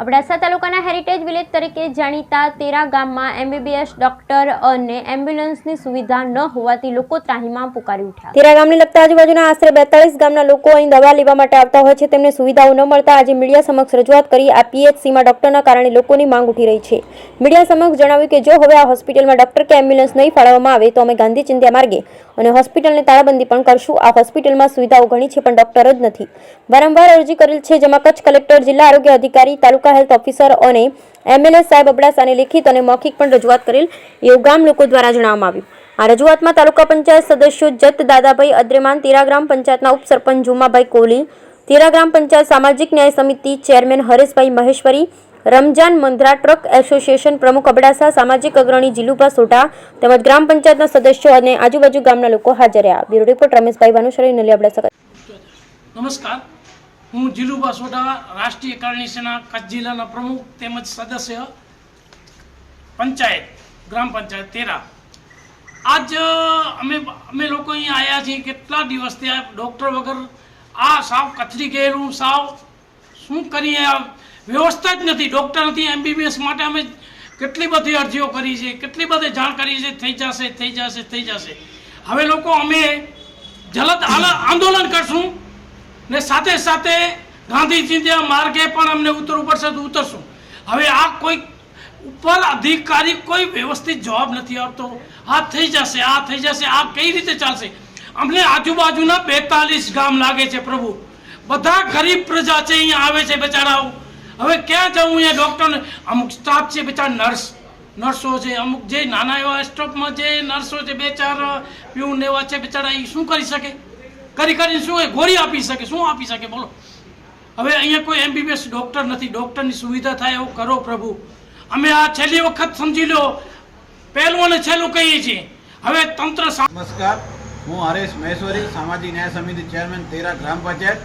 અબડાસા તાલુકાના heritage village તરીકે જાણીતા તેરા ગામમાં એમબીબીએસ ડોક્ટર અને એમ્બ્યુલન્સની સુવિધા ન હોવાથી લોકો ત્રાહિમામ પુકારી ઉઠ્યા। તેરા ગામને લગતા આજુબાજુના આશરે 42 ગામના લોકો અહીં દવા લેવા માટે આવતા હોય છે। તેમને સુવિધાઓ ન મળતા આજે મીડિયા સમક્ષ રજૂઆત કરી આ પીએચસીમાં ડોક્ટરના કારણે લોકોની માંગ ઉઠી રહી છે। મીડિયા સમક્ષ જણાવ્યું કે જો હવે આ હોસ્પિટલમાં ડોક્ટર કે એમ્બ્યુલન્સ નહીં ફાળવવામાં આવે તો અમે ગાંધી ચિંધ્યા માર્ગે અને હોસ્પિટલને તાળાબંધી પણ કરશું। આ હોસ્પિટલમાં સુવિધાઓ ઘણી છે પણ ડોક્ટર જ નથી। વારંવાર અરજી કરેલ છે, જેમાં કચ્છ કલેક્ટર, જિલ્લા આરોગ્ય અધિકારી, તાલુકા હેલ્થ ઓફિસર અને એમએલએ સાહેબ અબડાસાને લેખિત અને મૌખિક પણ રજૂઆત કરેલ એવું ગામ લોકો દ્વારા જણાવવામાં આવ્યું। આ રજૂઆતમાં તાલુકા પંચાયત સદસ્યો જત દાદાભાઈ અદ્રેમાન, તેરા ગ્રામ પંચાયતના ઉપસરપંચ જુમાભાઈ કોહલી, તેરા ગ્રામ પંચાયત સામાજિક ન્યાય સમિતિ chairman Hareshbhai Maheshwari, Ramjan Mundra truck association પ્રમુખ અબડાસા, સામાજિક અગ્રણી જીલુભા સોઢા તેમજ ગ્રામ પંચાયતના સદસ્યો અને આજુબાજુ ગામના લોકો હાજર રહ્યા। Bureau report Rameshbhai Bhanushali, Naliya, Abdasa. નમસ્કાર, હું જીલુભા સોઢા, રાષ્ટ્રીય અગ્રણી સેના કચ્છ જિલ્લાના પ્રમુખ તેમજ સદસ્ય પંચાયત ગ્રામ પંચાયત તેરા। આજ અમે લોકો અહીંયા આવ્યા છીએ। કેટલા દિવસથી આ ડૉક્ટર વગર આ સાવ કથળી ગયેલું, સાવ શું કરીએ, આ વ્યવસ્થા જ નથી, ડૉક્ટર નથી। એમબીબીએસ માટે અમે કેટલી બધી અરજીઓ કરી છે, કેટલી બધી જાણ કરી છે, થઈ જશે થઈ જશે થઈ જશે। હવે લોકો અમે જલદ આંદોલન કરશું ને સાથે સાથે ગાંધી ચિંધ્યા માર્ગે પણ અમને ઉતરવું પડશે તો ઉતરશું। હવે આ કોઈ ઉપર અધિકારી કોઈ વ્યવસ્થિત જવાબ નથી આપતો। આ થઈ જશે, આ થઈ જશે, આ કઈ રીતે ચાલશે? અમને આજુબાજુના 42 ગામ લાગે છે પ્રભુ, બધા ગરીબ પ્રજા છે, અહીંયા આવે છે બેચારાઓ। હવે ક્યાં જવું? અહીંયા ડૉક્ટરને અમુક સ્ટાફ છે, બેચારા નર્સો છે, અમુક જે નાના એવા સ્ટાફમાં જે નર્સો છે, બે ચાર પ્યુન એવા છે બેચારા, એ શું કરી શકે? કરીને શું એ ગોળી આપી શકે? શું આપી શકે બોલો? હવે અહીંયા કોઈ એમબીબીએસ ડૉક્ટર નથી, ડૉક્ટરની સુવિધા થાય એવું કરો પ્રભુ। અમે આ છેલ્લી વખત સમજી લો, પહેલું અને છેલ્લું કહીએ છીએ। હવે તંત્ર। નમસ્કાર, હું હરેશ મહેશ્વરી, સામાજિક ન્યાય સમિતિ ચેરમેન તેરા ગ્રામ પંચાયત।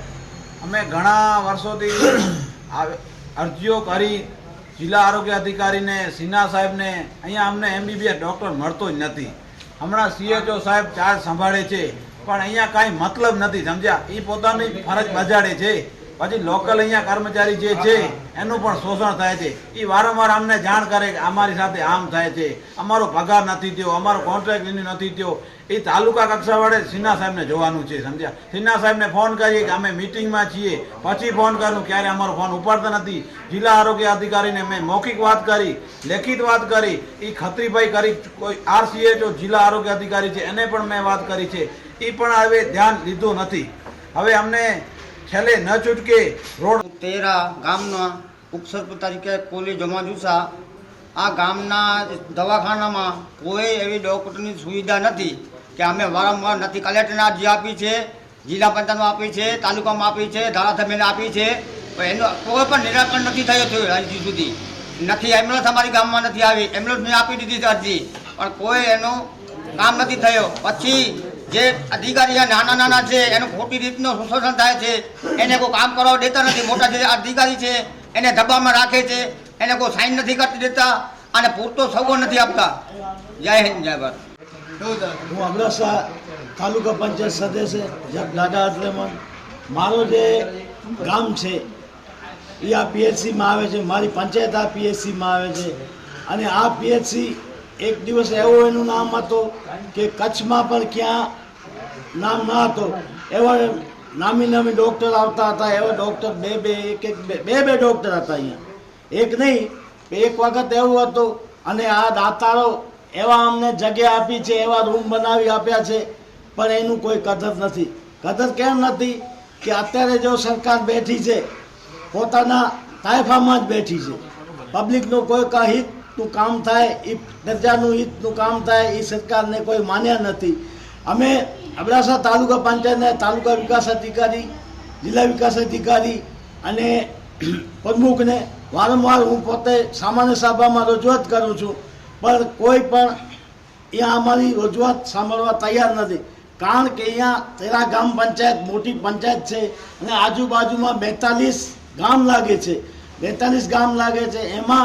અમે ઘણા વર્ષોથી અરજીઓ કરી જિલ્લા આરોગ્ય અધિકારીને, સિન્હા સાહેબને, અહીંયા અમને એમબીબીએસ ડૉક્ટર મળતો જ નથી। હમણાં CHO સાહેબ ચાર્જ સંભાળે છે પણ અહીંયા કાંઈ મતલબ નથી, સમજ્યા? એ પોતાની ફરજ બજાડે છે, પછી લોકલ અહીંયા કર્મચારી જે છે એનું પણ શોષણ થાય છે। એ વારંવાર અમને જાણ કરે કે અમારી સાથે આમ થાય છે, અમારો પગાર નથી થયો, અમારો કોન્ટ્રાક્ટ રિન્યુ નથી થયો। એ તાલુકા કક્ષાવાળે સિન્હા સાહેબને જોવાનું છે, સમજ્યા? સિન્હા સાહેબને ફોન કરીએ કે અમે મિટિંગમાં છીએ, પછી ફોન કરું, ક્યારે અમારો ફોન ઉપાડતા નથી। જિલ્લા આરોગ્ય અધિકારીને મેં મૌખિક વાત કરી, લેખિત વાત કરી, એ ખત્રીભાઈ કરી, કોઈ RCHO જિલ્લા આરોગ્ય અધિકારી છે એને પણ મેં વાત કરી છે, એ પણ હવે ધ્યાન લીધું નથી। હવે અમને છેલ્લે ન છૂટકે રોડ તેરા ગામના ઉપસરપંચ તરીકે કોલી જમાજુસા, આ ગામના દવાખાનામાં કોઈ એવી ડૉક્ટરની સુવિધા નથી કે અમે વારંવાર નથી કલેક્ટરને અરજી આપી છે, જિલ્લા પંચાયતમાં આપી છે, તાલુકામાં આપી છે, ધારાસભ્યને આપી છે, પણ એનું કોઈ પણ નિરાકરણ નથી થયું હજી સુધી નથી। એમ્બ્યુલન્સ અમારી ગામમાં નથી આવી, એમ્બ્યુલન્સને આપી દીધી અરજી પણ કોઈ એનું કામ નથી થયો। પછી જે અધિકારી નાના છે એનું ખોટી રીતનું શોષણ થાય છે, એને કોઈ કામ કરવા દેતા નથી। મોટા જે અધિકારી છે એને દબાણમાં રાખે છે, એને કોઈ સાઇન નથી કરતી દેતા અને પૂરતો સગવડ નથી આપતા। જય હિન્દ, જય ભારત। હું અબડાસા તાલુકા પંચાયત સદસ્ય જબ દાદા અદ્રેમાન। મારો જે ગામ છે એ આ પીએચસીમાં આવે છે, મારી પંચાયત આ પીએચસીમાં આવે છે। અને આ પીએચસી એક દિવસ એવો એનું નામ હતો કે કચ્છમાં પણ ક્યાં નામ ન હતો એવા નામી ડૉક્ટર આવતા હતા। એવા ડૉક્ટર બે ડૉક્ટર હતા અહીંયા, એક નહીં, એક વખત એવું હતું। અને આ દાતારો એવા અમને જગ્યા આપી છે, એવા રૂમ બનાવી આપ્યા છે, પણ એનું કોઈ કદર નથી। કદર કેમ નથી કે અત્યારે જો સરકાર બેઠી છે પોતાના તાયફામાં જ બેઠી છે, પબ્લિકનું કોઈ હિતનું કામ થાય, એ પ્રજાનું હિતનું કામ થાય એ સરકારને કોઈ માન્યા નથી। અમે અબડાસા તાલુકા પંચાયતના તાલુકા વિકાસ અધિકારી, જિલ્લા વિકાસ અધિકારી અને પ્રમુખને વારંવાર હું પોતે સામાન્ય સભામાં રજૂઆત કરું છું, પણ કોઈ પણ અહીંયા અમારી રજૂઆત સાંભળવા તૈયાર નથી। કારણ કે અહીંયા તેરા ગામ પંચાયત મોટી પંચાયત છે અને આજુબાજુમાં 42 ગામ લાગે છે, 42 ગામ લાગે છે, એમાં